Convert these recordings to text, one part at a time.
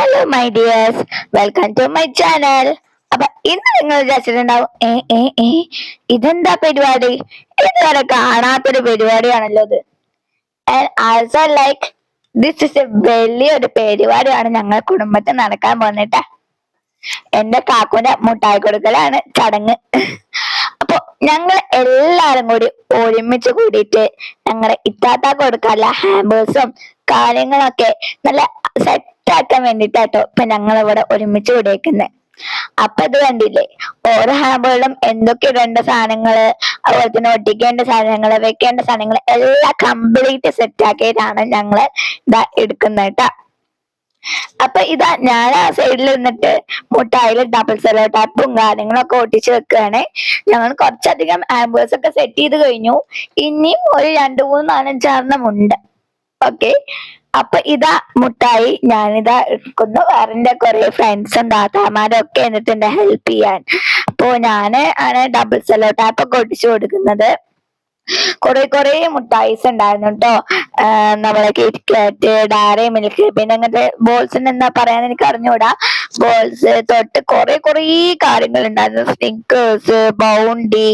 Hello my dears, welcome to my channel. അപ്പൊ ഇന്ന് നിങ്ങൾ വിചാരിച്ചിട്ടുണ്ടാവും, ഇതെന്താ പരിപാടി? ഇതുവരെ കാണാത്തൊരു പരിപാടിയാണല്ലോ ഇത്. And also like this is A വലിയൊരു പരിപാടിയാണ് ഞങ്ങൾ കുടുംബത്തിൽ നടക്കാൻ പോകുന്നിട്ട്. എന്റെ കാക്കുന്റെ മുട്ടായി കൊടുക്കലാണ് ചടങ്ങ്. അപ്പൊ ഞങ്ങൾ എല്ലാരും കൂടി ഒരുമിച്ച് കൂടിയിട്ട് ഞങ്ങളുടെ ഇത്താത്ത കൊടുക്കാനുള്ള ഹാമ്പേഴ്സും കാര്യങ്ങളൊക്കെ നല്ല സെറ്റ് ആക്കാൻ വേണ്ടിട്ടാട്ടോ ഇപ്പൊ ഞങ്ങൾ ഇവിടെ ഒരുമിച്ച് കൂടിയേക്കുന്നത്. അപ്പൊ ഇത് കണ്ടില്ലേ, ഓരോ ഹാമ്പുകളിലും എന്തൊക്കെ ഇടേണ്ട സാധനങ്ങള്, അതുപോലെ തന്നെ ഒട്ടിക്കേണ്ട സാധനങ്ങള്, വെക്കേണ്ട സാധനങ്ങള് എല്ലാം കംപ്ലീറ്റ് സെറ്റ് ആക്കിയിട്ടാണ് ഞങ്ങള് ഇതാ എടുക്കുന്നത് കേട്ടാ. അപ്പൊ ഇതാ ഞാൻ ആ സൈഡിൽ നിന്നിട്ട് മുട്ടായിൽ ഡബിൾ സെല്ലോ ടാപ്പും കാര്യങ്ങളൊക്കെ ഒട്ടിച്ച് വെക്കുകയാണ്. ഞങ്ങൾ കുറച്ചധികം ഹാമ്പേഴ്സ് ഒക്കെ സെറ്റ് ചെയ്ത് കഴിഞ്ഞു. ഇനിയും ഒരു 2, 3, 4, 5, 6 ഉണ്ട്. ഓക്കെ, അപ്പൊ ഇതാ മുട്ടായി ഞാനിതാ എടുക്കുന്നു. വേറെ എന്റെ കുറെ ഫ്രണ്ട്സും താത്താമാരും ഒക്കെ എന്നിട്ടുണ്ട് ഹെൽപ്പ് ചെയ്യാൻ. അപ്പൊ ഞാന് ആണ് ഡബിൾ സെല്ലോ ടാപ്പ് ഒക്കെ ഒട്ടിച്ചു കൊടുക്കുന്നത്. കുറെ മുട്ടായിസ് ഉണ്ടായിരുന്നു കേട്ടോ. നമ്മളെ കിറ്റ്കാറ്റ്, ഡയറി മിൽക്ക്, പിന്നെ അങ്ങനത്തെ ബോൾസിന് എന്താ പറയാന്ന് എനിക്ക് അറിഞ്ഞൂടാ. ബോൾസ് തൊട്ട് കുറെ കാര്യങ്ങൾ ഉണ്ടായിരുന്നു. സ്നിക്കേഴ്സ്, ബൗണ്ടി,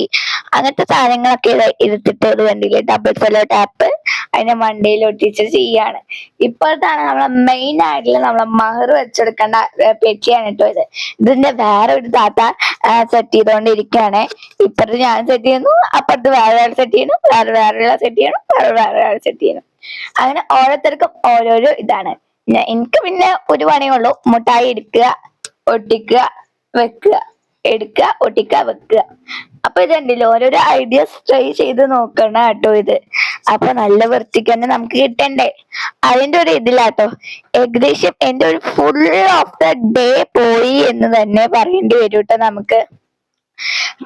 അങ്ങനത്തെ സാധനങ്ങളൊക്കെ എടുത്തിട്ട് ഇത് കണ്ടില്ലേ, ഡബിൾ സെല്ലോ ടാപ്പ് അതിന്റെ മണ്ടയിൽ ഒട്ടിച്ച് ചെയ്യാണ്. ഇപ്പോഴത്താണ് നമ്മളെ മെയിൻ ആയിട്ടുള്ള നമ്മളെ മഹർ വെച്ചെടുക്കേണ്ട പെറ്റിയാണ് കേട്ടോ ഇത്. ഇതിന്റെ വേറെ ഒരു താത്ത സെറ്റ് ചെയ്തോണ്ടിരിക്കുകയാണ്. ഇപ്പുറത്ത് ഞാൻ സെറ്റ് ചെയ്യുന്നു, അപ്പുറത്ത് വേറെ സെറ്റ് ചെയ്യുന്നു, വേറെ സെറ്റ് ചെയ്യണം, വേറെ സെറ്റ് ചെയ്യണം. അങ്ങനെ ഓരോരുത്തർക്കും ഓരോരോ ഇതാണ്. എനിക്ക് പിന്നെ ഒരു പണിയേ ഉള്ളൂ, മുട്ടായി എടുക്കുക, ഒട്ടിക്കുക, വെക്കുക, എടുക്കുക, ഒട്ടിക്കുക, വെക്കുക. അപ്പൊ ഇത് കണ്ടില്ലോ, ഓരോരോ ഐഡിയാസ് ട്രൈ ചെയ്ത് നോക്കണം കേട്ടോ ഇത്. അപ്പൊ നല്ല വൃത്തിക്ക് തന്നെ നമുക്ക് കിട്ടണ്ടേ, അതിന്റെ ഒരു ഇതിലാട്ടോ. ഏകദേശം എന്റെ ഒരു ഫുൾ ഓഫ് ദ ഡേ പോയി എന്ന് തന്നെ പറയേണ്ടി വരും കേട്ടോ നമുക്ക്.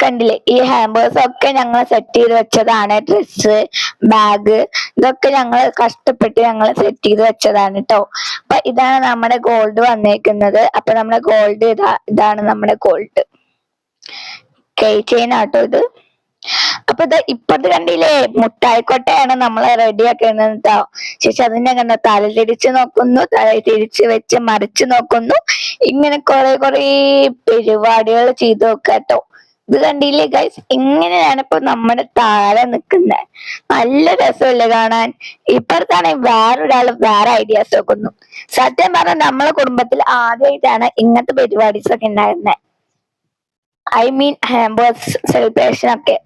കണ്ടില്ലേ, ഈ ഹാമ്പേഴ്സ് ഒക്കെ ഞങ്ങൾ സെറ്റ് ചെയ്ത് വെച്ചതാണ്. ഡ്രസ്സ്, ബാഗ്, ഇതൊക്കെ ഞങ്ങൾ കഷ്ടപ്പെട്ട് ഞങ്ങൾ സെറ്റ് ചെയ്ത് വെച്ചതാണ് കേട്ടോ. അപ്പൊ ഇതാണ് നമ്മുടെ ഗോൾഡ് വന്നേക്കുന്നത്. അപ്പൊ നമ്മുടെ ഗോൾഡ് ഇതാണ് നമ്മുടെ ഗോൾഡ് കൈ ചെയിൻ ആട്ടോ ഇത്. അപ്പൊ ഇത് ഇപ്പത് കണ്ടില്ലേ, മുട്ടായിക്കൊട്ടയാണ് നമ്മളെ റെഡി ആക്കുന്നത് കേട്ടോ. ശേഷം അതിനെ കണ്ട തല തിരിച്ച് നോക്കുന്നു, തല തിരിച്ച് വെച്ച് മറിച്ച് നോക്കുന്നു. ഇങ്ങനെ കുറെ പരിപാടികൾ ചെയ്ത് നോക്കാട്ടോ. ഇത് കണ്ടില്ലേ ഗൈസ്, ഇങ്ങനെയാണ് ഇപ്പൊ നമ്മുടെ താഴെ നിക്കുന്നത്. നല്ല രസമല്ലേ കാണാൻ. ഇപ്പുറത്താണെങ്കിൽ വേറൊരാള് വേറെ ഐഡിയാസ് നോക്കുന്നു. സത്യം പറഞ്ഞാൽ നമ്മളെ കുടുംബത്തിൽ ആദ്യമായിട്ടാണ് ഇങ്ങനത്തെ പരിപാടീസ് ഒക്കെ ഉണ്ടായിരുന്നത്. ഐ മീൻ ഹാമ്പേഴ്സ് സെലിബ്രേഷൻ ഒക്കെ.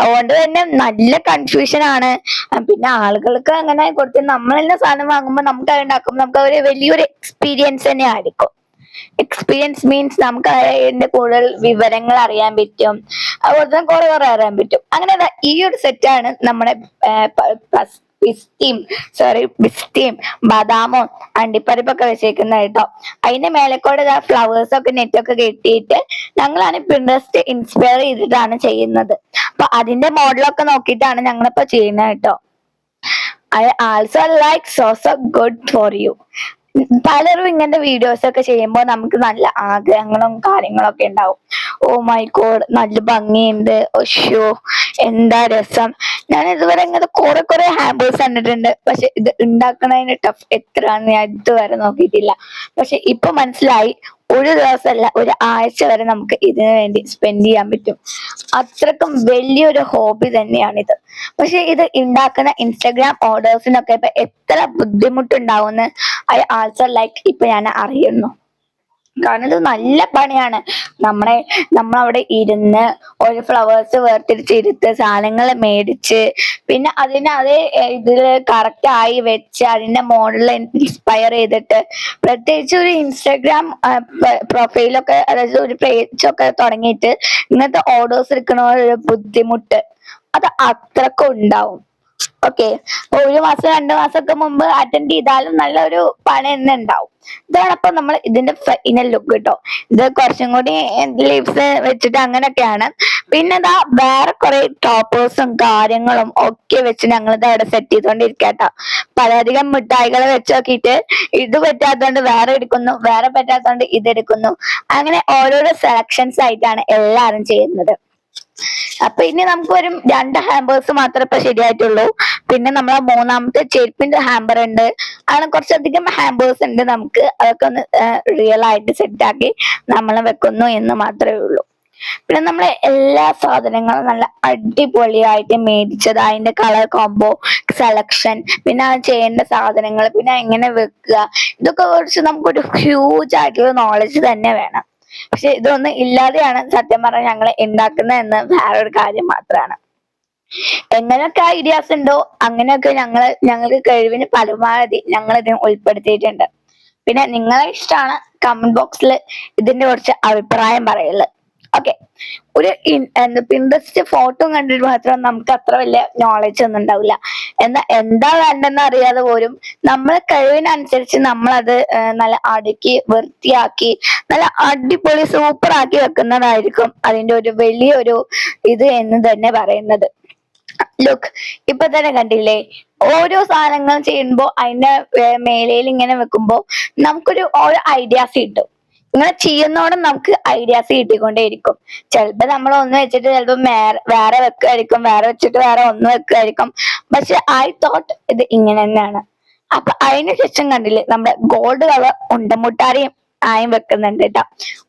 അതുകൊണ്ട് തന്നെ നല്ല കൺഫ്യൂഷൻ ആണ്. പിന്നെ ആളുകൾക്ക് അങ്ങനെ കൊടുത്ത് നമ്മളെല്ലാം സാധനം വാങ്ങുമ്പോൾ നമുക്ക് അത് ഉണ്ടാക്കുമ്പോൾ നമുക്ക് ഒരു വലിയൊരു എക്സ്പീരിയൻസ് തന്നെ ആയിരിക്കും. എക്സ്പീരിയൻസ് മീൻസ് നമുക്ക് അതിന്റെ കൂടുതൽ വിവരങ്ങൾ അറിയാൻ പറ്റും, അതുപോലെ തന്നെ കുറെ അറിയാൻ പറ്റും. അങ്ങനെ ഈ ഒരു സെറ്റാണ് നമ്മുടെ ബിസ്റ്റിയും ബദാമും അണ്ടിപ്പരിപ്പൊക്കെ വെച്ചേക്കുന്നത് കേട്ടോ. അതിന്റെ മേലെക്കൂടെ ഫ്ലവേഴ്സ് ഒക്കെ നെറ്റൊക്കെ കെട്ടിയിട്ട് ഞങ്ങളാണ് പിൻട്രസ്റ്റ് ഇൻസ്പയർ ചെയ്തിട്ടാണ് ചെയ്യുന്നത്. അപ്പൊ അതിന്റെ മോഡലൊക്കെ നോക്കിയിട്ടാണ് ഞങ്ങളിപ്പോ ചെയ്യുന്നത് കേട്ടോ. I also like so good for you. പലരും ഇങ്ങനത്തെ വീഡിയോസ് ഒക്കെ ചെയ്യുമ്പോൾ നമുക്ക് നല്ല ആഗ്രഹങ്ങളും കാര്യങ്ങളൊക്കെ ഉണ്ടാവും. ഓ മൈ ഗോഡ്, നല്ല ഭംഗിയുണ്ട്, ഒശ്യോ എന്താ രസം. ഞാൻ ഇതുവരെ ഇങ്ങനത്തെ കുറെ ഹാമ്പേഴ്സ് കണ്ടിട്ടുണ്ട്, പക്ഷെ ഇത് ഉണ്ടാക്കണതിന് ടഫ് എത്രയാന്ന് ഞാൻ ഇതുവരെ നോക്കിയിട്ടില്ല. പക്ഷെ ഇപ്പൊ മനസ്സിലായി, ഒരു ദിവസമല്ല ഒരു ആഴ്ച വരെ നമുക്ക് ഇതിനു വേണ്ടി സ്പെൻഡ് ചെയ്യാൻ പറ്റും. അത്രക്കും വലിയൊരു ഹോബി തന്നെയാണിത്. പക്ഷെ ഇത് ഉണ്ടാക്കുന്ന ഇൻസ്റ്റഗ്രാം ഓർഡേഴ്സിനൊക്കെ ഇപ്പൊ എത്ര ബുദ്ധിമുട്ടുണ്ടാവുമെന്ന് ഐ ആൾസോ ലൈക്ക് ഇപ്പൊ ഞാൻ അറിയുന്നു. കാരണം ഇത് നല്ല പണിയാണ്. നമ്മളവിടെ ഇരുന്ന് ഒരു ഫ്ലവേഴ്സ് വേർതിരിച്ചിരുത്ത് സാധനങ്ങൾ മേടിച്ച് പിന്നെ അതിനെ അതേ ഇതില് കറക്റ്റ് ആയി വെച്ച് അതിന്റെ മോഡൽ ഇൻസ്പയർ ചെയ്തിട്ട്, പ്രത്യേകിച്ച് ഒരു ഇൻസ്റ്റാഗ്രാം പ്രൊഫൈലൊക്കെ, അതായത് ഒരു പേജൊക്കെ തുടങ്ങിയിട്ട് ഇങ്ങനത്തെ ഓർഡേഴ്സ് എടുക്കണ ഒരു ബുദ്ധിമുട്ട് അത് അത്രക്കും ഉണ്ടാവും. ഓക്കെ, 1 മാസം 2 മാസമൊക്കെ മുമ്പ് അറ്റൻഡ് ചെയ്താലും നല്ലൊരു പണി തന്നെ ഉണ്ടാവും. ഇതാണ് അപ്പൊ നമ്മൾ ഇതിന്റെ ഫൈനൽ ലുക്ക് കേട്ടോ. ഇത് കുറച്ചും കൂടി ലീവ്സ് വെച്ചിട്ട് അങ്ങനെയൊക്കെയാണ്. പിന്നെ ഇതാ വേറെ കുറെ ടോപ്പേഴ്സും കാര്യങ്ങളും ഒക്കെ വെച്ച് ഞങ്ങൾ ഇത് അവിടെ സെറ്റ് ചെയ്തോണ്ടിരിക്കട്ടോ. പലധികം മിഠായികൾ വെച്ച് നോക്കിയിട്ട് ഇത് പറ്റാത്തോണ്ട് വേറെ എടുക്കുന്നു, വേറെ പറ്റാത്തോണ്ട് ഇതെടുക്കുന്നു. അങ്ങനെ ഓരോരോ സെലക്ഷൻസ് ആയിട്ടാണ് എല്ലാരും ചെയ്യുന്നത്. അപ്പൊ ഇനി നമുക്ക് ഒരു 2 ഹാമ്പേഴ്സ് മാത്രമേ ഇപ്പൊ ശരിയായിട്ടുള്ളൂ. പിന്നെ നമ്മളെ മൂന്നാമത്തെ ചെരുപ്പിന്റെ ഹാമ്പർ ഉണ്ട്. അങ്ങനെ കുറച്ചധികം ഹാമ്പേഴ്സ് ഉണ്ട്. നമുക്ക് അതൊക്കെ ഒന്ന് റിയൽ ആയിട്ട് സെറ്റ് ആക്കി നമ്മൾ വെക്കുന്നു എന്ന് മാത്രമേ ഉള്ളൂ. പിന്നെ നമ്മളെ എല്ലാ സാധനങ്ങളും നല്ല അടിപൊളിയായിട്ട് മേടിച്ചത്, അതിന്റെ കളർ കോംബോ, സെലക്ഷൻ, പിന്നെ അത് ചെയ്യേണ്ട സാധനങ്ങൾ, പിന്നെ എങ്ങനെ വെക്കുക, ഇതൊക്കെ കുറിച്ച് നമുക്കൊരു ഹ്യൂജ് ആയിട്ടുള്ള നോളജ് തന്നെ വേണം. പക്ഷെ ഇതൊന്നും ഇല്ലാതെയാണ് സത്യം പറഞ്ഞാൽ ഞങ്ങൾ ഉണ്ടാക്കുന്നത് എന്ന് വേറൊരു കാര്യം മാത്രമാണ്. എങ്ങനെയൊക്കെ ഐഡിയാസ് ഉണ്ടോ അങ്ങനെയൊക്കെ ഞങ്ങൾക്ക് കഴിവിന് പരമാവധി ഞങ്ങൾ ഇതിന് ഉൾപ്പെടുത്തിയിട്ടുണ്ട്. പിന്നെ നിങ്ങളെ ഇഷ്ടമാണ് കമന്റ് ബോക്സിൽ ഇതിന്റെ കുറച്ച് അഭിപ്രായം പറയുള്ളത്. ഓക്കെ, ഒരു പിൻട്രസ്റ്റ് ഫോട്ടോ കണ്ടിട്ട് മാത്രം നമുക്ക് അത്ര വലിയ നോളജ് ഒന്നും ഉണ്ടാവില്ല. എന്നാൽ എന്താ വേണ്ടെന്ന് അറിയാതെ പോലും നമ്മളെ കഴിവിനനുസരിച്ച് നമ്മളത് നല്ല അടുക്കി വൃത്തിയാക്കി നല്ല അടിപൊളി സൂപ്പർ ആക്കി വെക്കുന്നതായിരിക്കും അതിന്റെ ഒരു വലിയൊരു ഇത് എന്ന് തന്നെ പറയുന്നത്. ലുക്ക്, ഇപ്പൊ തന്നെ കണ്ടില്ലേ, ഓരോ സാധനങ്ങൾ ചെയ്യുമ്പോ അതിന്റെ മേലയിൽ ഇങ്ങനെ വെക്കുമ്പോ നമുക്കൊരു ഓരോ ഐഡിയാസ് കിട്ടും. ഇങ്ങനെ ചെയ്യുന്നോടെ നമുക്ക് ഐഡിയാസ് കിട്ടിക്കൊണ്ടേയിരിക്കും. ചിലപ്പോ നമ്മൾ ഒന്ന് വെച്ചിട്ട് ചിലപ്പോ വേറെ വെക്കുമായിരിക്കും, വേറെ വെച്ചിട്ട് വേറെ ഒന്ന് വെക്കുമായിരിക്കും. പക്ഷെ ഐ തോട്ട് ഇത് ഇങ്ങനെ തന്നെയാണ്. അപ്പൊ അതിന് ശേഷം കണ്ടില്ലേ, നമ്മുടെ ഗോൾഡ് കളർ ഉണ്ടമുട്ടാരിയും ആയും വെക്കുന്നുണ്ട് കേട്ടോ.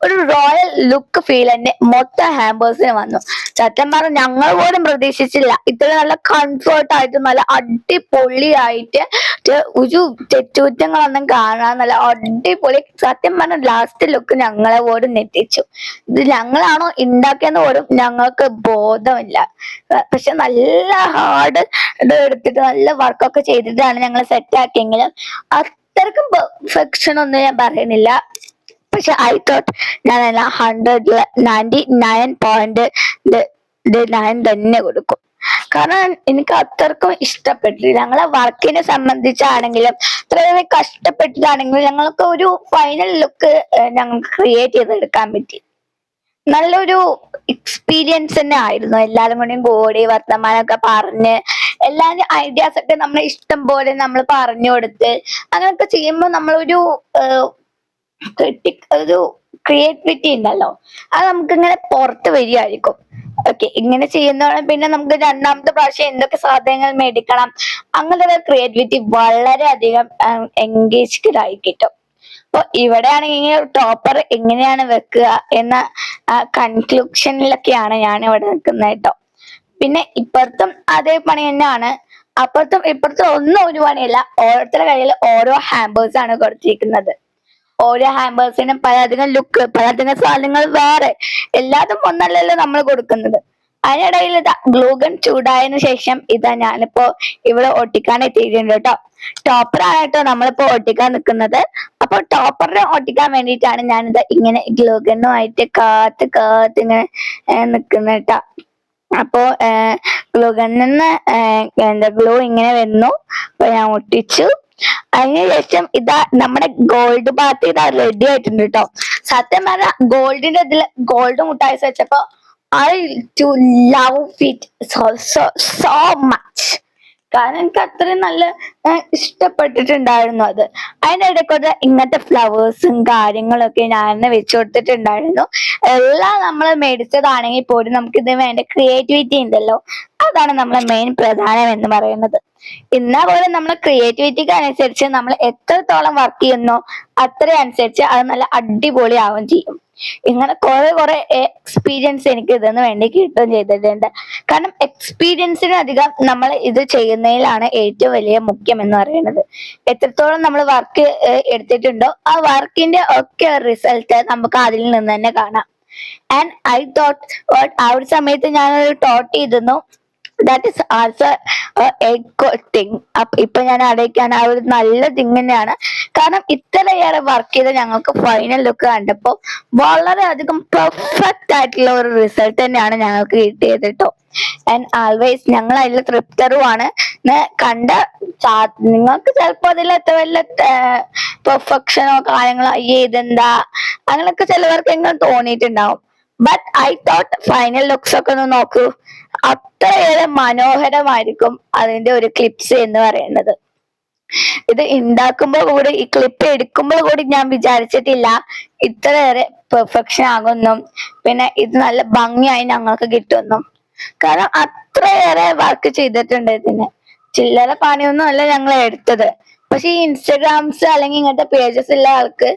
ഒരു റോയൽ ലുക്ക് ഫീൽ തന്നെ മൊത്തം ഹാമ്പേഴ്സിന് വന്നു. സത്യം പറഞ്ഞ ഞങ്ങൾ പോലും പ്രതീക്ഷിച്ചില്ല ഇത്ര നല്ല കംഫർട്ട് ആയിട്ട് നല്ല അടിപൊളിയായിട്ട് ഒരു തെറ്റുകുറ്റങ്ങളൊന്നും കാണാൻ നല്ല അടിപൊളി. സത്യം പറഞ്ഞ ലാസ്റ്റ് ലുക്ക് ഞങ്ങളെ പോലും ഞെട്ടിച്ചു. ഇത് ഞങ്ങളാണോ ഉണ്ടാക്കിയെന്ന് പോലും ഞങ്ങൾക്ക് ബോധമില്ല. പക്ഷെ നല്ല ഹാർഡ് ഇത് എടുത്തിട്ട് നല്ല വർക്കൊക്കെ ചെയ്തിട്ടാണ് ഞങ്ങൾ സെറ്റ് ആക്കിയെങ്കിലും അത്രക്കും പെർഫെക്ഷൻ ഒന്നും ഞാൻ പറയുന്നില്ല. പക്ഷെ ഐ തോട്ട് ഞാൻ 100ൽ 99.9 തന്നെ കൊടുക്കും. കാരണം എനിക്ക് അത്രക്കും ഇഷ്ടപ്പെട്ടു. ഞങ്ങളെ വർക്കിനെ സംബന്ധിച്ചാണെങ്കിലും അത്രയും കഷ്ടപ്പെട്ടിട്ടാണെങ്കിലും ഞങ്ങൾക്ക് ഒരു ഫൈനൽ ലുക്ക് ഞങ്ങൾക്ക് ക്രിയേറ്റ് ചെയ്തെടുക്കാൻ പറ്റി. നല്ലൊരു എക്സ്പീരിയൻസ് തന്നെ ആയിരുന്നു. എല്ലാരും കൂടെയും കൂടി വർത്തമാനമൊക്കെ പറഞ്ഞ് എല്ലാരും ഐഡിയാസ് ഒക്കെ നമ്മളെ ഇഷ്ടം പോലെ നമ്മൾ പറഞ്ഞു കൊടുത്ത് അങ്ങനെയൊക്കെ ചെയ്യുമ്പോൾ നമ്മളൊരു ഒരു ക്രിയേറ്റിവിറ്റി ഉണ്ടല്ലോ, അത് നമുക്ക് ഇങ്ങനെ പുറത്ത് വരികയായിരിക്കും. ഓക്കെ, ഇങ്ങനെ ചെയ്യുന്നതോടെ പിന്നെ നമുക്ക് രണ്ടാമത്തെ പ്രാവശ്യം എന്തൊക്കെ സാധനങ്ങൾ മേടിക്കണം അങ്ങനത്തെ ക്രിയേറ്റിവിറ്റി വളരെയധികം എൻഗേജ്ഡ് ആയി കിട്ടും. അപ്പൊ ഇവിടെയാണെങ്കിൽ ടോപ്പർ എങ്ങനെയാണ് വെക്കുക എന്ന കൺക്ലൂഷനിലൊക്കെയാണ് ഞാൻ ഇവിടെ നിൽക്കുന്നത് കേട്ടോ. പിന്നെ ഇപ്പുറത്തും അതേ പണി തന്നെയാണ്. അപ്പുറത്തും ഇപ്പുറത്തും ഒന്നും ഒരു പണിയല്ല, ഓരോരുത്തരുടെ കയ്യിൽ ഓരോ ഹാമ്പേഴ്സ് ആണ് കൊടുത്തിരിക്കുന്നത്. ഓരോ ഹാമ്പേഴ്സിനും പലധികം ലുക്ക്, പലധികം സാധനങ്ങൾ വേറെ, എല്ലാതും ഒന്നല്ലല്ലോ നമ്മൾ കൊടുക്കുന്നത്. അതിനിടയിൽ ഇതാ ഗ്ലൂഗൺ ചൂടായതിനു ശേഷം ഇതാ ഞാനിപ്പോ ഇവിടെ ഒട്ടിക്കാൻ എത്തിയിട്ടുണ്ട് കേട്ടോ. ടോപ്പറാണ് കേട്ടോ നമ്മളിപ്പോ ഒട്ടിക്കാൻ നിൽക്കുന്നത്. അപ്പൊ ടോപ്പറിനെ ഒട്ടിക്കാൻ വേണ്ടിയിട്ടാണ് ഞാനിത് ഇങ്ങനെ ഗ്ലൂഗണ്ണുമായിട്ട് കാത്ത് ഇങ്ങനെ നിൽക്കുന്നത് കേട്ടോ. അപ്പോ ഗ്ലൂഗണ്ണിന്ന് എന്താ ഗ്ലൂ ഇങ്ങനെ വന്നു. അപ്പൊ ഞാൻ ഒട്ടിച്ചു. അതിനുശേഷം ഇതാ നമ്മുടെ ഗോൾഡ് ബാത്ത് ഇതാ റെഡി ആയിട്ടുണ്ട് കേട്ടോ. സത്യം പറഞ്ഞ ഗോൾഡിന്റെ ഇതിൽ ഗോൾഡ് മുട്ടായി വെച്ചപ്പോ I too love it so much. കാരണം എനിക്ക് അത്രയും നല്ല ഇഷ്ടപ്പെട്ടിട്ടുണ്ടായിരുന്നു അത്. അതിന്റെ ഇടയ്ക്കൊക്കെ ഇങ്ങനത്തെ ഫ്ലവേഴ്സും കാര്യങ്ങളൊക്കെ ഞാൻ വെച്ചു കൊടുത്തിട്ടുണ്ടായിരുന്നു. എല്ലാം നമ്മൾ മേടിച്ചതാണെങ്കിൽ പോലും നമുക്ക് ഇത് വേണ്ട ക്രിയേറ്റിവിറ്റി ഉണ്ടല്ലോ, അതാണ് നമ്മളെ മെയിൻ പ്രധാനം എന്ന് പറയുന്നത്. എന്നാ പോലും നമ്മളെ ക്രിയേറ്റിവിറ്റിക്ക് അനുസരിച്ച് നമ്മൾ എത്രത്തോളം വർക്ക് ചെയ്യുന്നോ അത്രയനുസരിച്ച് അത് നല്ല അടിപൊളിയാവുകയും ചെയ്യും. ഇങ്ങനെ കുറെ എക്സ്പീരിയൻസ് എനിക്ക് ഇതെന്ന് വേണ്ടി കിട്ടുകയും ചെയ്തിട്ടുണ്ട്. കാരണം എക്സ്പീരിയൻസിനധികം നമ്മൾ ഇത് ചെയ്യുന്നതിലാണ് ഏറ്റവും വലിയ മുഖ്യം എന്ന് പറയുന്നത്. എത്രത്തോളം നമ്മൾ വർക്ക് എടുത്തിട്ടുണ്ടോ ആ വർക്കിന്റെ ഒക്കെ റിസൾട്ട് നമുക്ക് അതിൽ നിന്ന് തന്നെ കാണാം. ആൻഡ് ഐ തോട്ട് ആ ഒരു സമയത്ത് ഞാനൊരു തോട്ട് ചെയ്തിരുന്നു, that is also A good thing. ഇപ്പൊ ഞാൻ ആലോചിക്കാൻ ആ ഒരു നല്ല തിങ് തന്നെയാണ്. കാരണം ഇത്രയേറെ വർക്ക് ചെയ്ത് ഞങ്ങൾക്ക് ഫൈനൽ ലുക്ക് കണ്ടപ്പോ വളരെയധികം പെർഫെക്റ്റ് ആയിട്ടുള്ള ഒരു റിസൾട്ട് തന്നെയാണ് ഞങ്ങൾക്ക് കിട്ടിയത് കേട്ടോ. ആൻഡ് ആൾവേസ് ഞങ്ങൾ അതിൽ തൃപ്തരുമാണ്. കണ്ട നിങ്ങൾക്ക് ചിലപ്പോ അതിൽ എത്ര വല്ല പെർഫെക്ഷനോ കാര്യങ്ങളോ അയ്യേ ഇതെന്താ അങ്ങനെയൊക്കെ ചിലവർക്ക് എങ്ങനെ തോന്നിയിട്ടുണ്ടാവും. But I thought final looks ഒക്കെ ഒന്ന് നോക്കൂ, അത്രയേറെ മനോഹരമായിരിക്കും അതിന്റെ ഒരു ക്ലിപ്സ് എന്ന് പറയുന്നത്. ഇത് ഉണ്ടാക്കുമ്പോൾ കൂടി ഈ ക്ലിപ്പ് എടുക്കുമ്പോൾ കൂടി ഞാൻ വിചാരിച്ചിട്ടില്ല ഇത്രയേറെ പെർഫെക്ഷൻ ആകുന്നും പിന്നെ ഇത് നല്ല ഭംഗിയായി ഞങ്ങൾക്ക് കിട്ടുന്നു. കാരണം അത്രയേറെ വർക്ക് ചെയ്തിട്ടുണ്ട് ഇതിന്. ചില്ലറ പണിയൊന്നും അല്ല ഞങ്ങൾ എടുത്തത്. പക്ഷെ ഈ ഇൻസ്റ്റഗ്രാംസ് അല്ലെങ്കിൽ ഇങ്ങനത്തെ പേജസ് ഉള്ള ആൾക്ക്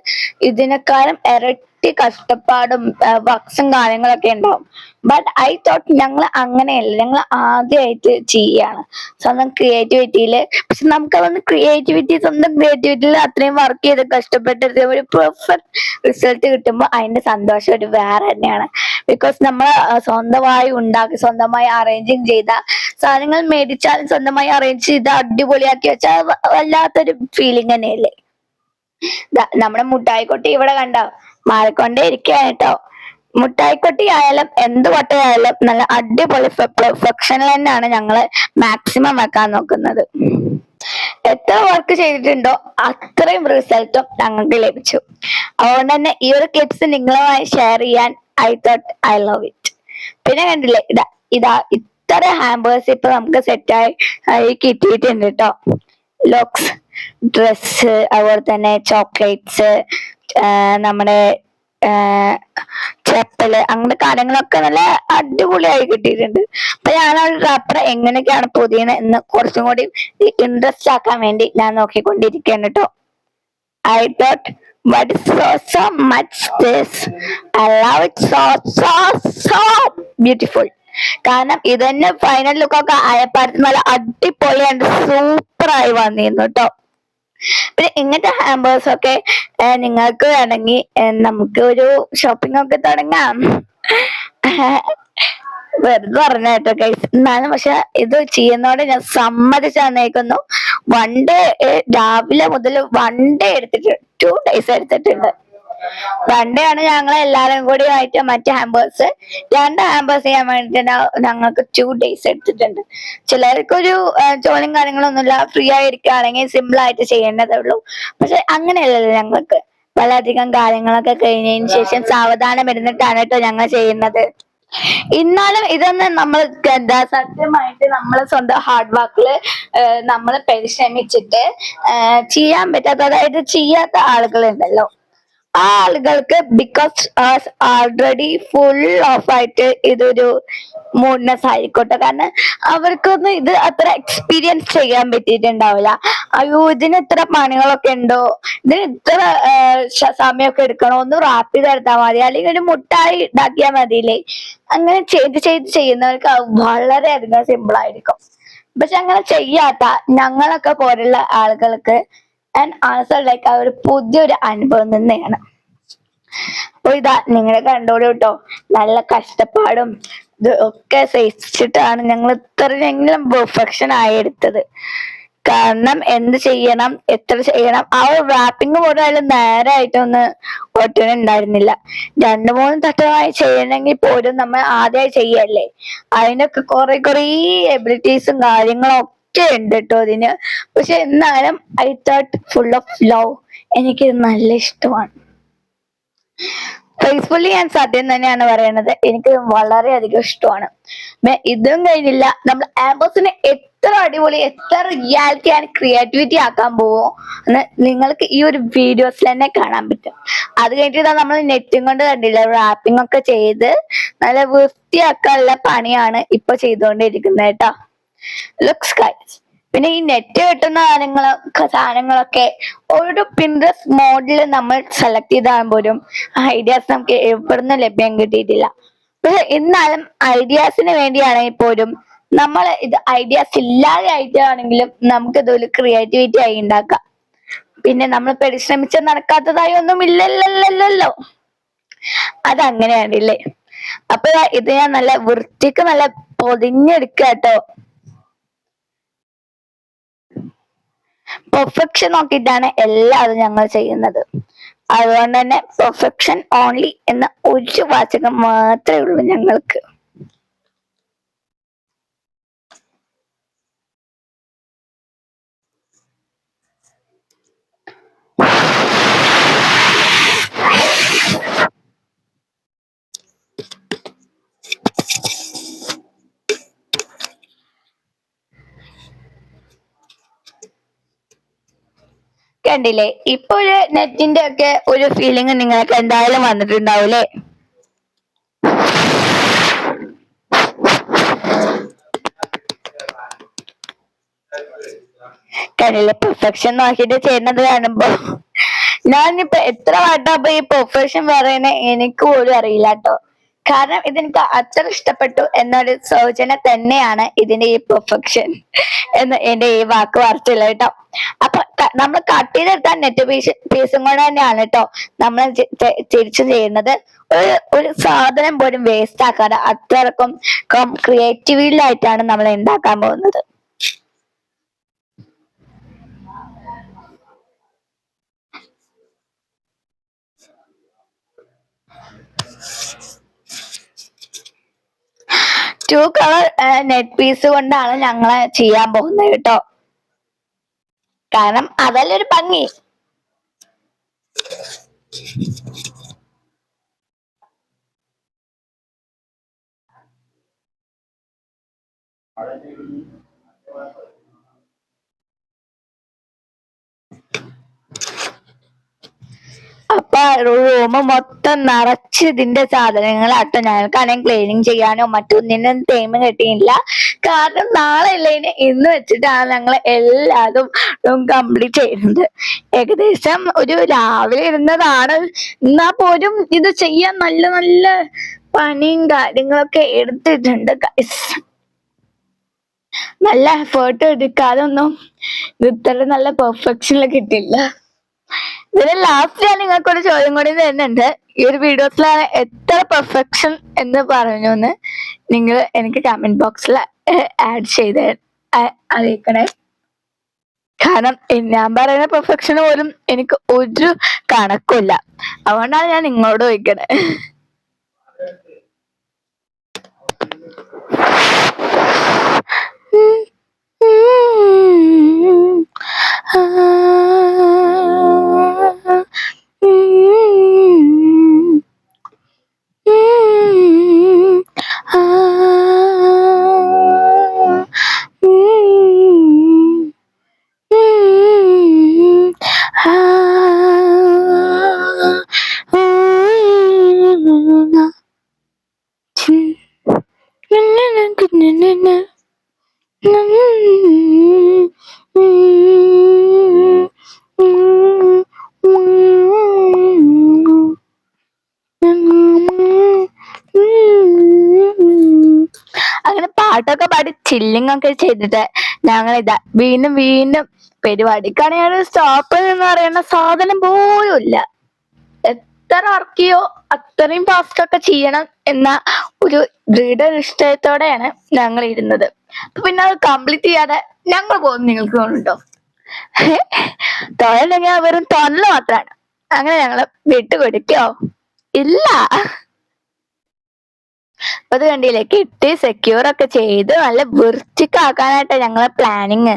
ഇതിനേക്കാളും ഇരട്ടി കഷ്ടപ്പാടും വർക്സും കാര്യങ്ങളൊക്കെ ഉണ്ടാവും. ബട്ട് ഐ തോട്ട് ഞങ്ങൾ അങ്ങനെയല്ല, ഞങ്ങൾ ആദ്യമായിട്ട് ചെയ്യാണ് സ്വന്തം ക്രിയേറ്റിവിറ്റിയില്. പക്ഷെ നമുക്ക് അതൊന്ന് സ്വന്തം ക്രിയേറ്റിവിറ്റിയിൽ അത്രയും വർക്ക് ചെയ്ത് കഷ്ടപ്പെട്ടിട്ട് ഒരു പെർഫെക്റ്റ് റിസൾട്ട് കിട്ടുമ്പോൾ അതിന്റെ സന്തോഷം ഒരു വേറെ തന്നെയാണ്. ബിക്കോസ് നമ്മൾ സ്വന്തമായി ഉണ്ടാക്കി സ്വന്തമായി അറേഞ്ചിങ് ചെയ്ത സാധനങ്ങൾ മേടിച്ചാലും സ്വന്തമായി അറേഞ്ച് ചെയ്ത് അടിപൊളിയാക്കി വെച്ചാൽ വല്ലാത്തൊരു ഫീലിംഗ് തന്നെയല്ലേ. നമ്മുടെ മുട്ടായിക്കൊട്ടി ഇവിടെ കണ്ടോ മാറിക്കൊണ്ടേ ഇരിക്കുകയാണ് കേട്ടോ. മുട്ടായിക്കൊട്ടി ആയാലും എന്ത് കൊട്ടയായാലും നല്ല അടിപൊളി പെർഫെക്ഷനിൽ തന്നെയാണ് ഞങ്ങള് മാക്സിമം വെക്കാൻ നോക്കുന്നത്. എത്ര വർക്ക് ചെയ്തിട്ടുണ്ടോ അത്രയും റിസൾട്ടും ഞങ്ങൾക്ക് ലഭിച്ചു. അതുകൊണ്ട് തന്നെ ഈ ഒരു ക്ലിപ്സ് നിങ്ങളുമായി ഷെയർ ചെയ്യാൻ I thought I love it. പിന്നെ കണ്ടില്ലേ ഇതാ ഇത്ര ഹാമ്പേഴ്സ് ഇപ്പൊ നമുക്ക് സെറ്റായി കിട്ടിയിട്ടുണ്ട് കേട്ടോ. ലോക്സ്, ഡ്രസ്സ്, അതുപോലെ തന്നെ ചോക്ലേറ്റ്സ്, നമ്മുടെ ചെപ്പല്, അങ്ങനെ കാര്യങ്ങളൊക്കെ നല്ല അടിപൊളിയായി കിട്ടിയിട്ടുണ്ട്. അപ്പൊ ഞാൻ ആ റാപ്പർ എങ്ങനെയൊക്കെയാണ് പൊതിയുന്നത് എന്ന് കുറച്ചും കൂടി ഇൻട്രസ്റ്റ് ആക്കാൻ വേണ്ടി ഞാൻ നോക്കിക്കൊണ്ടിരിക്കുകയാണ് കേട്ടോ. I thought but so much this I love it so beautiful. കാരണം ഇത് തന്നെ ഫൈനൽ ലുക്കൊക്കെ ആയപ്പാടത്ത് നല്ല അടിപൊളിയായിട്ട് സൂപ്പറായി വന്നിരുന്നു കേട്ടോ. പിന്നെ ഇങ്ങനത്തെ ഹാമ്പേഴ്സ് ഒക്കെ നിങ്ങൾക്ക് വേണമെങ്കിൽ നമുക്ക് ഒരു ഷോപ്പിംഗ് ഒക്കെ തുടങ്ങാം. വെറുതെ പറഞ്ഞ കേട്ടോ ഗൈസ്. എന്നാലും പക്ഷെ ഇത് ചെയ്യുന്നതോടെ ഞാൻ സമ്മതിച്ചു തന്നേക്കുന്നു. 1 day രാവിലെ മുതൽ 1 day എടുത്തിട്ടുണ്ട്, 2 days എടുത്തിട്ടുണ്ട്. 1 day ആണ് ഞങ്ങൾ എല്ലാരും കൂടി ആയിട്ട് മറ്റേ ഹാമ്പേഴ്സ് 2 ഹാമ്പേഴ്സ് ചെയ്യാൻ വേണ്ടിട്ട് ഞങ്ങൾക്ക് 2 days എടുത്തിട്ടുണ്ട്. ചിലർക്കൊരു ജോലിയും കാര്യങ്ങളൊന്നുമില്ല, ഫ്രീ ആയിരിക്കുകയാണെങ്കിൽ സിമ്പിൾ ആയിട്ട് ചെയ്യേണ്ടതേ ഉള്ളൂ. പക്ഷെ അങ്ങനെയല്ലല്ലോ ഞങ്ങൾക്ക്. വളരെയധികം കാര്യങ്ങളൊക്കെ കഴിഞ്ഞതിന് ശേഷം സാവധാനം ഇരുന്നിട്ടാണ് കേട്ടോ ഞങ്ങൾ ചെയ്യുന്നത്. എന്നാലും ഇതൊന്നും നമ്മൾ എന്താ സത്യമായിട്ട് നമ്മൾ സ്വന്തം ഹാർഡ് വർക്കില് നമ്മൾ പരിശ്രമിച്ചിട്ട് ചെയ്യാൻ പറ്റാത്ത, അതായത് ചെയ്യാത്ത ആളുകളുണ്ടല്ലോ, ആ ആളുകൾക്ക് ബിക്കോസ് ആൾറെഡി ഫുൾ ഓഫ് ആയിട്ട് ഇതൊരു മൂഡ്നെസ് ആയിക്കോട്ടെ. കാരണം അവർക്കൊന്നും ഇത് അത്ര എക്സ്പീരിയൻസ് ചെയ്യാൻ പറ്റിയിട്ടുണ്ടാവില്ല. അയ്യോ ഇതിന് ഇത്ര പണികളൊക്കെ ഉണ്ടോ, ഇതിന് ഇത്ര സമയമൊക്കെ എടുക്കണോ, ഒന്ന് റാപ്പ് ചെയ്തെടുത്താൽ മതി, അല്ലെങ്കിൽ ഒരു മുട്ടായി ഉണ്ടാക്കിയാൽ മതിയില്ലേ. അങ്ങനെ ചെയ്യുന്നവർക്ക് വളരെയധികം സിമ്പിൾ ആയിരിക്കും. പക്ഷെ അങ്ങനെ ചെയ്യാത്ത ഞങ്ങളൊക്കെ പോലുള്ള ആളുകൾക്ക് ആൻഡ് ആൾസോ ലൈക്ക് ആ ഒരു പുതിയൊരു അനുഭവം തന്നെയാണ്. അപ്പൊ ഇതാ നിങ്ങളെ കണ്ടോളൂ കേട്ടോ, നല്ല കഷ്ടപ്പാടും ഇത് ഒക്കെ സഹിച്ചിട്ടാണ് ഞങ്ങൾ ഇത്രയെങ്കിലും പെർഫെക്ഷൻ ആയി എടുത്തത്. കാരണം എന്ത് ചെയ്യണം, എത്ര ചെയ്യണം, ആ ഒരു റാപ്പിംഗ് പോലും അതിൽ നേരായിട്ടൊന്ന് ഒട്ടുന്നുണ്ടായിരുന്നില്ല. 2-3 തട്ടമായി ചെയ്യണമെങ്കിൽ പോലും നമ്മൾ ആദ്യമായി ചെയ്യല്ലേ, അതിനൊക്കെ കുറെ എബിലിറ്റീസും കാര്യങ്ങളും ഒക്കെ ഉണ്ട് കേട്ടോ അതിന്. പക്ഷെ എന്നാലും I thought full of love, എനിക്കിത് നല്ല ഇഷ്ടമാണ്. ഫേസ്ബുള്ളി ഞാൻ സത്യം തന്നെയാണ് പറയുന്നത്, എനിക്ക് വളരെയധികം ഇഷ്ടമാണ്. ഇതും കഴിഞ്ഞില്ല, നമ്മൾ ആംബോസിനെ എത്ര അടിപൊളി, എത്ര റിയാലിറ്റി ആൻഡ് ക്രിയേറ്റിവിറ്റി ആക്കാൻ പോവോ എന്ന് നിങ്ങൾക്ക് ഈ ഒരു വീഡിയോസിൽ തന്നെ കാണാൻ പറ്റും. അത് കഴിഞ്ഞിട്ട് നമ്മൾ നെറ്റും കൊണ്ട് കണ്ടില്ല, റാപ്പിംഗ് ഒക്കെ ചെയ്ത് നല്ല വൃത്തിയാക്കാനുള്ള പണിയാണ് ഇപ്പൊ ചെയ്തുകൊണ്ടിരിക്കുന്നത് കേട്ടോ. Looks guys. പിന്നെ ഈ നെറ്റ് കിട്ടുന്ന സാധനങ്ങളൊക്കെ ഒരു പിൻട്രസ്റ്റ് മോഡിൽ നമ്മൾ സെലക്ട് ചെയ്താൽ പോലും ഐഡിയാസ് നമുക്ക് എവിടുന്ന് ലഭ്യം കിട്ടിയിട്ടില്ല. പക്ഷെ എന്നാലും ഐഡിയാസിന് വേണ്ടിയാണെങ്കിൽ പോലും നമ്മൾ ഇത് ഐഡിയാസ് ഇല്ലാതെ ആയിട്ടാണെങ്കിലും നമുക്ക് ഇതൊരു ക്രിയേറ്റിവിറ്റി ആയി ഉണ്ടാക്കാം. പിന്നെ നമ്മൾ പരിശ്രമിച്ച നടക്കാത്തതായി ഒന്നും ഇല്ലല്ലോ, അതങ്ങനെയാണില്ലേ. അപ്പൊ ഇത് ഞാൻ നല്ല വൃത്തിക്ക് നല്ല പൊതിഞ്ഞെടുക്കുക കേട്ടോ. പെർഫെക്ഷൻ നോക്കിയിട്ടാണ് എല്ലാതും ഞങ്ങൾ ചെയ്യുന്നത്. അതുകൊണ്ട് തന്നെ പെർഫെക്ഷൻ ഓൺലി എന്ന ഒരു വാചകം മാത്രമേ ഉള്ളൂ ഞങ്ങൾക്ക്. കണ്ടില്ലേ, ഇപ്പൊ ഒരു നെറ്റിന്റെ ഒക്കെ ഒരു ഫീലിംഗ് നിങ്ങൾക്ക് എന്തായാലും വന്നിട്ടുണ്ടാവൂലേ. കണ്ടില്ലേ പെർഫെക്ഷൻ നോക്കിയിട്ട് ചെയ്യുന്നത് കാണുമ്പോ ഞാനിപ്പോ എത്ര വട്ടം ഈ പെർഫെക്ഷൻ പറയുന്നത് എനിക്ക് പോലും അറിയില്ല കേട്ടോ. കാരണം ഇതെനിക്ക് അത്ര ഇഷ്ടപ്പെട്ടു എന്നൊരു സൂചന തന്നെയാണ് ഇതിന്റെ ഈ പെർഫെക്ഷൻ എന്ന് എന്റെ ഈ വാക്ക് വാർത്തയില്ല കേട്ടോ. അപ്പൊ നമ്മൾ കട്ട് ചെയ്തെടുത്ത നെറ്റ് പീസും കൊണ്ട് തന്നെയാണ് കേട്ടോ നമ്മൾ തിരിച്ചു ചെയ്യുന്നത്. ഒരു സാധനം പോലും വേസ്റ്റ് ആക്കാതെ അത്രക്കും ക്രിയേറ്റീവിലായിട്ടാണ് നമ്മൾ ഉണ്ടാക്കാൻ പോകുന്നത്. ടു കളർ നെറ്റ് പീസ് കൊണ്ടാണ് ഞങ്ങള് ചെയ്യാൻ പോകുന്നത് കേട്ടോ. കാരണം അതല്ലേ ഒരു ഭംഗി. അപ്പൊ റൂം മൊത്തം നിറച്ച് ഇതിന്റെ സാധനങ്ങളാട്ടോ. ഞങ്ങൾക്കാണെങ്കിൽ ക്ലീനിങ് ചെയ്യാനോ മറ്റൊന്നിനും ടൈം കിട്ടിയില്ല. കാരണം നാളെ ഉള്ളതിന് ഇന്ന് വെച്ചിട്ടാണ് ഞങ്ങൾ എല്ലാതും കംപ്ലീറ്റ് ചെയ്യുന്നത്. ഏകദേശം ഒരു രാവിലെ ഇരുന്നതാണ്. എന്നാ പോലും ഇത് ചെയ്യാൻ നല്ല നല്ല പണിയും കാര്യങ്ങളൊക്കെ എടുത്തിട്ടുണ്ട് ഗൈസ്. നല്ല എഫേർട്ട് എടുക്കാതെ ഒന്നും ഇത് ഇത്ര നല്ല പെർഫെക്ഷനിൽ കിട്ടില്ല. ഇതിന് ലാസ്റ്റ് ഞാൻ നിങ്ങൾക്കൊരു ചോദ്യം കൂടി തരുന്നുണ്ട്. ഈ ഒരു വീഡിയോസിലാണ് എത്ര പെർഫെക്ഷൻ എന്ന് പറഞ്ഞു എന്ന് നിങ്ങൾ എനിക്ക് കമന്റ് ബോക്സിൽ ആഡ് ചെയ്ത് അറിയിക്കണേ. കാരണം ഞാൻ പറയുന്ന പെർഫെക്ഷന് പോലും എനിക്ക് ഒരു കണക്കില്ല. അതുകൊണ്ടാണ് ഞാൻ നിങ്ങളോട് ചോദിക്കണേ. അങ്ങനെ പാട്ടൊക്കെ പാടി ചില്ലിങ് ഒക്കെ ചെയ്തിട്ട് ഞങ്ങൾ ഇതാ വീണ്ടും വീണ്ടും പരിപാടിക്കാണെങ്കിൽ സ്റ്റോപ്പ് എന്ന് പറയുന്ന സാധനം പോലും ഇല്ല. എത്ര വർക്ക് ചെയ്യോ അത്രയും ഫാസ്റ്റ് ഒക്കെ ചെയ്യണം എന്ന ഒരു ദൃഢനിശ്ചയത്തോടെയാണ് ഞങ്ങൾ ഇരുന്നത്. അപ്പൊ പിന്നെ അത് കംപ്ലീറ്റ് ചെയ്യാതെ ഞങ്ങൾ പോകുന്നു നിങ്ങൾക്ക് തോന്നുന്നുണ്ടോ? തൊഴിലെങ്കിൽ വെറും തൊഴിൽ മാത്രമാണ്. അങ്ങനെ ഞങ്ങള് വിട്ടുകൊടുക്കോ? ഇല്ല. അപ്പൊ അത് കണ്ടില്ലേ, കിട്ടി സെക്യൂർ ഒക്കെ ചെയ്ത് നല്ല വൃത്തിക്കാക്കാനായിട്ടാ ഞങ്ങളെ പ്ലാനിങ്.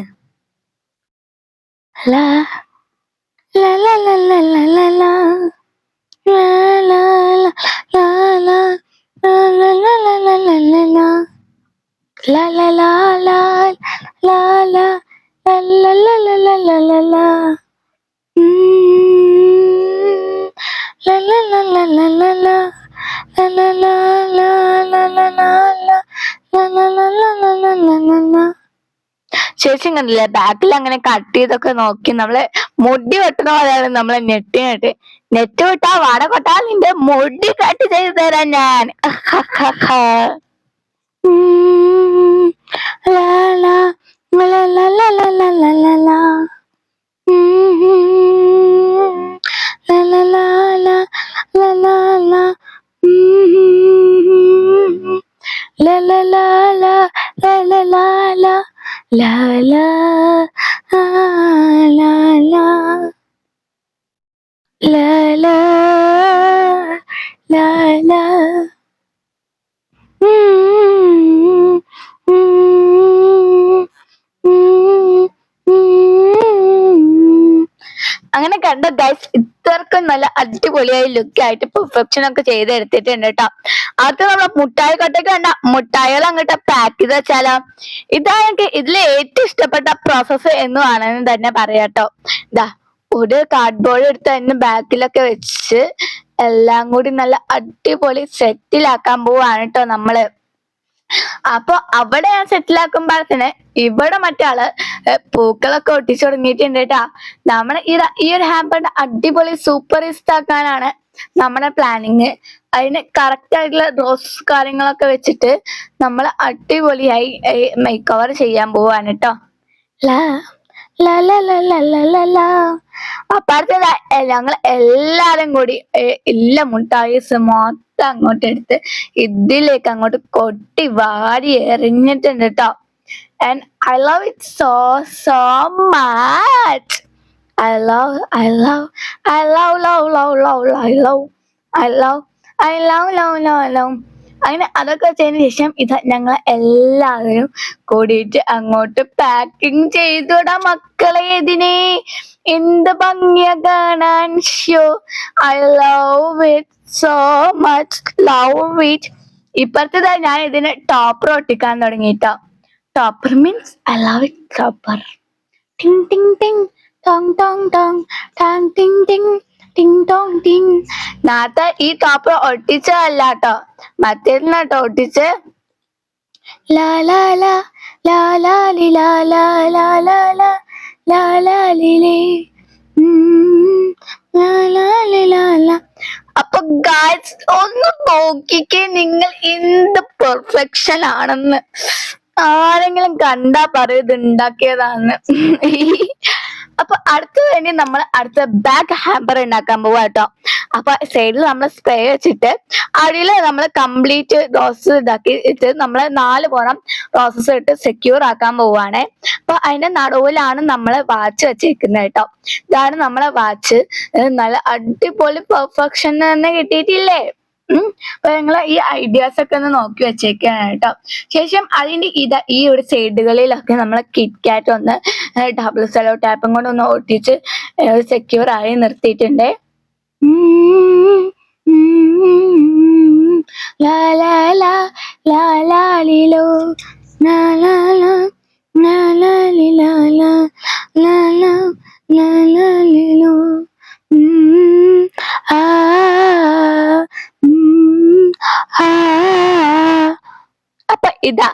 ചേച്ചി കണ്ടില്ലേ ബാക്കിൽ അങ്ങനെ കട്ട് ചെയ്തൊക്കെ നോക്കി നമ്മളെ മുടി വെട്ടണ പോലെയാണ് നമ്മളെ നെറ്റ് വിട്ടാ വാട കൊട്ടാ നിന്റെ മുടി കട്ട് ചെയ്ത് തരാം ഞാൻ. അങ്ങനെ കണ്ട ഗൈസ് ഇത്രക്കും നല്ല അടിപൊളിയായി ലുക്കായിട്ട് പെർഫെക്ഷൻ ഒക്കെ ചെയ്തെടുത്തിട്ടുണ്ട് കേട്ടോ. അത് നമ്മളെ മുട്ടായി കൊട്ടയ്ക്ക് കണ്ട മുട്ടായികൾ അങ്ങോട്ട് പാക്ക് ചെയ്ത് വെച്ചാലോ. ഇതാ എനിക്ക് ഇതിൽ ഏറ്റവും ഇഷ്ടപ്പെട്ട പ്രോസസ്സ് എന്ന് വേണമെന്ന് തന്നെ പറയാട്ടോ. ഇതാ ഒരു കാർഡ്ബോർഡ് എടുത്ത് അതിന് ബാക്കിലൊക്കെ വെച്ച് എല്ലാം കൂടി നല്ല അടിപൊളി സെറ്റിലാക്കാൻ പോവാണ് കേട്ടോ നമ്മള്. അപ്പൊ അവിടെ ഞാൻ സെറ്റിൽ ആക്കുമ്പോഴത്തേന് ഇവിടെ മറ്റാള് പൂക്കളൊക്കെ ഒട്ടിച്ചു തുടങ്ങിയിട്ടുണ്ട് കേട്ടാ. നമ്മള് ഈ ഒരു ഹാമ്പറിന്റെ അടിപൊളി സൂപ്പറിസ്റ്റ് ആക്കാനാണ് നമ്മുടെ പ്ലാനിങ്. അതിന് കറക്റ്റ് ആയിട്ടുള്ള റോസ് കാര്യങ്ങളൊക്കെ വെച്ചിട്ട് നമ്മൾ അടിപൊളിയായി മേക്ക് ഓവർ ചെയ്യാൻ പോവാണ് കേട്ടോ. ലാ ലാ ലാ ലാ ലാ ലാ ലാ ലാ. അപ്പൊ അടുത്തത് ഞങ്ങൾ എല്ലാരും കൂടി ഇല്ല മുട്ടായിസ് മൊത്തം അങ്ങോട്ട് എടുത്ത് ഇതിലേക്ക് അങ്ങോട്ട് കൊട്ടി വാരി എറിഞ്ഞിട്ടുണ്ട് കേട്ടോ. And I love it so much. I love I love I love love love love I love I love I love love love love. അങ്ങനെ അതൊക്കെ വെച്ചതിന് ശേഷം ഇത് ഞങ്ങൾ എല്ലാവരും കൂടിയിട്ട് അങ്ങോട്ട് പാക്കിങ് ചെയ്തുവിടാ മക്കളെ. ഇതിനെ എന്ത് ഭംഗിയാ കാണാൻ. So I love it so much, love it. ഇപ്പഴത്തേതാ ഞാൻ ഇതിന് ടോപ്പർ ഒട്ടിക്കാൻ തുടങ്ങിട്ടോ. Topper means I love it topper. ടിങ് ടിങ് ടിങ് ടോങ് ടോങ് ടോങ് ടാങ് ടിങ് ടിങ് ടിങ് ടോങ് ടിങ്. നേരത്തെ ഈ ടോപ്പർ ഒട്ടിച്ചതല്ല കേട്ടോ, മറ്റേതിനാട്ടോ ഒട്ടിച്ച്. ലാ ലാ ലാ ലാ ലാ ലി ലാ ലാ ലാ ലാ ലാ ലാ ലാ ലി ലേ ലാ ലാ ലി ലാ ലാ. അപ്പൊ ഗായ്സ് ഒന്ന് നോക്കിക്കേ നിങ്ങൾ എന്ത് പെർഫെക്ഷൻ ആണെന്ന്. ആരെങ്കിലും കണ്ടാ പറയും ഇത് ഉണ്ടാക്കിയതാന്ന്. അപ്പൊ അടുത്ത വേണ്ടി നമ്മൾ അടുത്ത ബാക്ക് ഹാമ്പർ ഉണ്ടാക്കാൻ പോവാ കേട്ടോ. അപ്പൊ സൈഡിൽ നമ്മൾ സ്പ്രേ വെച്ചിട്ട് അടിയില് നമ്മൾ കംപ്ലീറ്റ് റോസസ് ഇതാക്കി ഇട്ട് നമ്മൾ 4 പുറം റോസസ് ഇട്ട് സെക്യൂർ ആക്കാൻ പോവാണ്. അപ്പൊ അതിന്റെ നടുവിലാണ് നമ്മള് വാച്ച് വെച്ചേക്കുന്നത് കേട്ടോ. ഇതാണ് നമ്മളെ വാച്ച്. നല്ല അടിപൊളി പെർഫെക്ഷൻ തന്നെ കിട്ടിയിട്ടില്ലേ. അപ്പൊ ഞങ്ങള് ഈ ഐഡിയാസ് ഒക്കെ ഒന്ന് നോക്കി വെച്ചേക്കാണ് കേട്ടോ. ശേഷം അതിന്റെ ഈ ഒരു സൈഡുകളിലൊക്കെ നമ്മൾ കിറ്റ്കാറ്റ് ഒന്ന് ഡബിൾ സെലോ ടാപ്പും കൊണ്ട് ഒന്ന് ഒട്ടിച്ച് സെക്യൂർ ആയി നിർത്തിയിട്ടുണ്ട്. ലാ ലാ ലാ ലാ ലാ ലിലോ ലാ ലാ ലാ ലാ ലാ ലി ലാ ലാ ലാ ലാ ലാ ലാ ലിലോ. ആ അപ്പൊ ഇതാ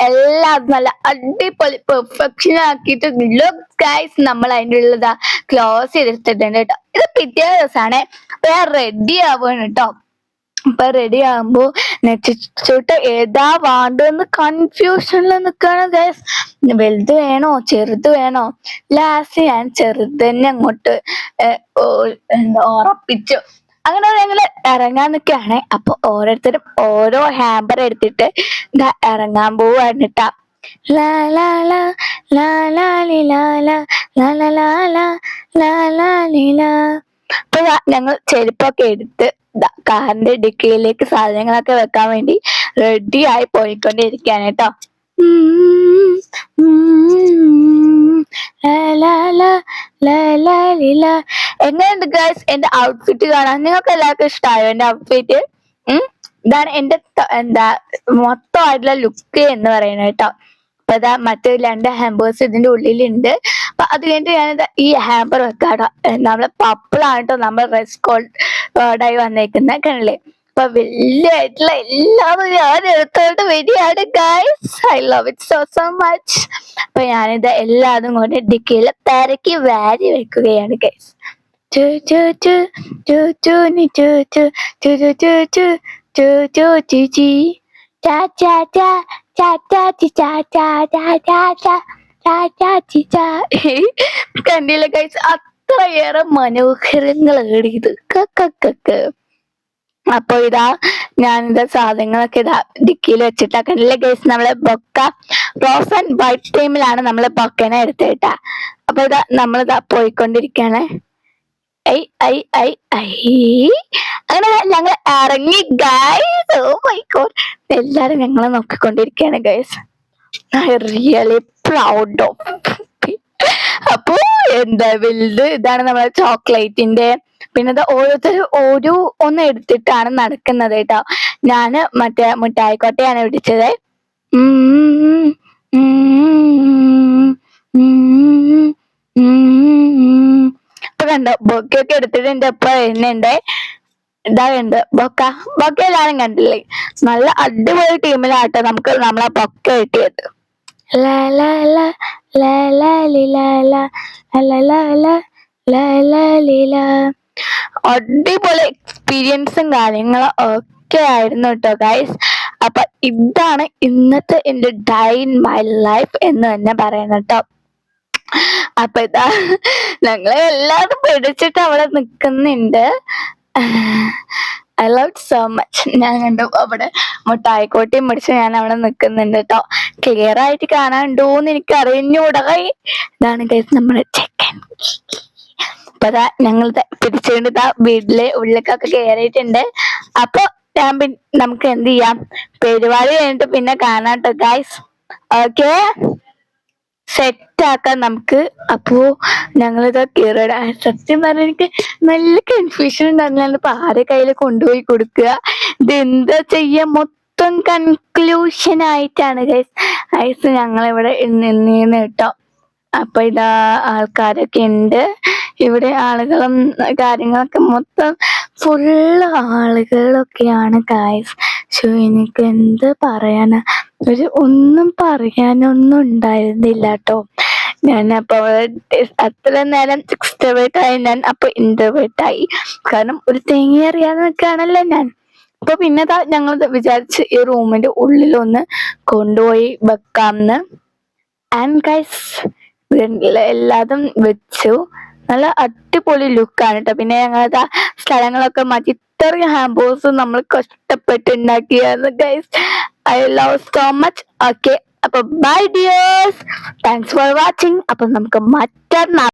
എല്ലാം നല്ല അടിപൊളി പെർഫെക്ഷൻ ആക്കിയിട്ട് ലുക്ക് ഗൈസ്. നമ്മൾ അതിൻ്റെ ഉള്ളതാ ക്ലോസ് ചെയ്തെടുത്തിട്ടുണ്ട് കേട്ടോ. ഇത് പിറ്റേ ദിവസമാണ്. അപ്പൊ റെഡി ആവുകയാണ് കേട്ടോ. അപ്പൊ റെഡി ആകുമ്പോ നെറ്റിച്ചോട്ട് ഏതാ വേണ്ടെന്ന് കൺഫ്യൂഷനിൽ നിൽക്കാണ് ഗൈസ്. വലുത് വേണോ ചെറുത് വേണോ? ലാസ്റ്റ് ഞാൻ ചെറുത് തന്നെ അങ്ങോട്ട് ഉറപ്പിച്ചു. അങ്ങനെ ഞങ്ങള് ഇറങ്ങാൻ നിൽക്കുകയാണ്. അപ്പൊ ഓരോരുത്തരും ഓരോ ഹാമ്പർ എടുത്തിട്ട് ഇറങ്ങാൻ പോവാണ് കേട്ടാ. ലാ ലാ ലാ ലാ ലാ ലി ലാ ലാ ലാ ലാ ലാ ലാ ലാ ലാ ലി ലാ. അപ്പൊ ഞങ്ങൾ ചെരുപ്പൊക്കെ എടുത്ത് കാറിന്റെ ഡിക്കിയിലേക്ക് സാധനങ്ങളൊക്കെ വെക്കാൻ വേണ്ടി റെഡി ആയി പോയിക്കൊണ്ടിരിക്കുകയാണ് കേട്ടോ. എങ്ങനെയുണ്ട് ഗൈസ് എന്റെ ഔട്ട്ഫിറ്റ് കാണാൻ? നിങ്ങൾക്ക് എല്ലാവർക്കും ഇഷ്ടമായോ എന്റെ ഔട്ട്ഫിറ്റ്? ഇതാണ് എന്റെ മൊത്തമായിട്ടുള്ള ലുക്ക് എന്ന് പറയുന്നത് കേട്ടോ. അപ്പൊ ഇതാ മറ്റേ 2 ഹാമ്പേഴ്സ് ഇതിന്റെ ഉള്ളിലുണ്ട്. അപ്പൊ അത് കഴിഞ്ഞിട്ട് ഞാനിതാ ഈ ഹാമ്പർ വെക്കാട്ടോ. നമ്മളെ പപ്പിളാണ് കേട്ടോ നമ്മൾ റെസ് കോൾഡായി വന്നേക്കുന്നത് കണ്ടില്ലേ. അപ്പൊ വലിയായിട്ടുള്ള എല്ലാതും ഞാൻ എടുത്തോണ്ട് വരികയാണ് guys. I love it so much. അപ്പൊ ഞാനിത് എല്ലാതും കൊണ്ട് ഡിക്കിയിൽ തിരക്കി വാരി വെക്കുകയാണ് ഗൈസ്. കണ്ടില്ല ഗൈസ്, അത്രയേറെ മനോഹരങ്ങളാണ് ഇത്. അപ്പൊ ഇതാ ഞാനിതാ സാധനങ്ങളൊക്കെ ഇതാ ഡിക്കിയിൽ വെച്ചിട്ടാ. കണ്ടില്ലേ ഗൈസ്, നമ്മളെ ബൊക്ക റോസ് ആൻഡ് വൈറ്റ് ടൈമിലാണ് നമ്മള് ബൊക്കനെ എടുത്തേട്ടാ. അപ്പൊ ഇതാ നമ്മളിതാ പോയിക്കൊണ്ടിരിക്കാണ്. അങ്ങനെ ഞങ്ങൾ ഇറങ്ങി ഗൈസ്. ഓ മൈ ഗോഡ്, എല്ലാരും ഞങ്ങളെ നോക്കിക്കൊണ്ടിരിക്കുകയാണ് guys. I really proud of. അപ്പൊ എന്താ വലുത് ഇതാണ് നമ്മളെ ചോക്ലേറ്റിന്റെ. പിന്നെ ഇത് ഓരോരുത്തരും ഓരോ ഒന്ന് എടുത്തിട്ടാണ് നടക്കുന്നത് കേട്ടോ. ഞാന് മറ്റേ മിഠായിക്കോട്ടയാണ് പിടിച്ചത്. ഇപ്പൊ കണ്ടോ ബൊക്കെയൊക്കെ എടുത്തിട്ട് എന്റെ ഒപ്പം വരുന്നുണ്ട്. ഇതാവുണ്ട് ബൊക്ക എല്ലാരും കണ്ടില്ലേ? നല്ല അടിപൊളി ടീമിലാട്ടോ നമുക്ക് നമ്മളെ ബൊക്ക കിട്ടിയത്. ലാ ലാ ലാ ലാ ലാ ലി ലാ ലാ ലാ ലാ ലാ ലാ ലാ ലി ലാ. അടിപൊളി എക്സ്പീരിയൻസും കാര്യങ്ങളും ഒക്കെ ആയിരുന്നു കേട്ടോ ഗൈസ്. അപ്പൊ ഇതാണ് ഇന്നത്തെ എന്റെ ഡേ ഇൻ മൈ ലൈഫ് എന്ന് തന്നെ പറയുന്നത് കേട്ടോ. അപ്പൊ ഇതാ ഞങ്ങള് എല്ലാരും പിടിച്ചിട്ട് അവിടെ നിക്കുന്നുണ്ട്. I love so much. ഞാൻ കണ്ടു അവിടെ മുട്ടായിക്കോട്ടയും പിടിച്ച് ഞാൻ അവിടെ നിക്കുന്നുണ്ട് കേട്ടോ. ക്ലിയർ ആയിട്ട് കാണാനുണ്ടോന്ന് എനിക്ക് അറിഞ്ഞൂടായി. ഇതാണ് ഗൈസ് നമ്മുടെ ചെക്കൻ. അപ്പൊ ഇതാ ഞങ്ങൾ പിടിച്ചുകൊണ്ട് ഇതാ വീട്ടിലെ ഉള്ളിലേക്കൊക്കെ കയറിയിട്ടുണ്ട്. അപ്പൊ നമുക്ക് എന്ത് ചെയ്യാം, പരിപാടി കഴിഞ്ഞിട്ട് പിന്നെ കാണാട്ടോ ഗൈസ്. ഓക്കെ, സെറ്റ് ആക്കാം നമുക്ക്. അപ്പോ ഞങ്ങളിതാ കയറിട. സത്യം പറഞ്ഞ എനിക്ക് നല്ല കൺഫ്യൂഷൻ ഉണ്ടായിരുന്നു. ഇപ്പൊ ആരെ കയ്യിൽ കൊണ്ടുപോയി കൊടുക്കുക, ഇത് എന്താ ചെയ്യാ, മൊത്തം കൺക്ലൂഷൻ ആയിട്ടാണ് ഗൈസ് ഞങ്ങളിവിടെ നിന്നീന്ന് കേട്ടോ. അപ്പൊ ഇതാ ആൾക്കാരൊക്കെ ഉണ്ട് ഇവിടെ, ആളുകളും കാര്യങ്ങളൊക്കെ മൊത്തം ഫുള്ള് ആളുകളൊക്കെയാണ് ഗൈസ്. എനിക്ക് എന്ത് പറയാനാ, ഒന്നും പറയാനൊന്നും ഉണ്ടായിരുന്നില്ല കേട്ടോ. ഞാൻ അപ്പൊ അത്ര നേരം എക്സ്ട്രോവേർട്ട് ആയി, ഞാൻ അപ്പൊ ഇൻട്രോവേർട്ട് ആയി. കാരണം ഒരു തേങ്ങ അറിയാതെ നിൽക്കുകയാണല്ലോ ഞാൻ. അപ്പൊ പിന്നെ ഞങ്ങൾ വിചാരിച്ച് ഈ റൂമിന്റെ ഉള്ളിലൊന്ന് കൊണ്ടുപോയി വെക്കാമെന്ന്. ആൻഡ് ഗൈസ് എല്ലാതും വെച്ചു. നല്ല അടിപൊളി ലുക്കാണ് കേട്ടോ. പിന്നെ ഞങ്ങളത് സ്ഥലങ്ങളൊക്കെ മാറ്റി ഇത്രയും ഹാംബേഴ്സ് നമ്മൾ കഷ്ടപ്പെട്ട് ഉണ്ടാക്കിയാണ് guys. I love so much. Okay, അപ്പൊ bye dears, thanks for watching. അപ്പൊ നമുക്ക് മറ്റന്നാൾ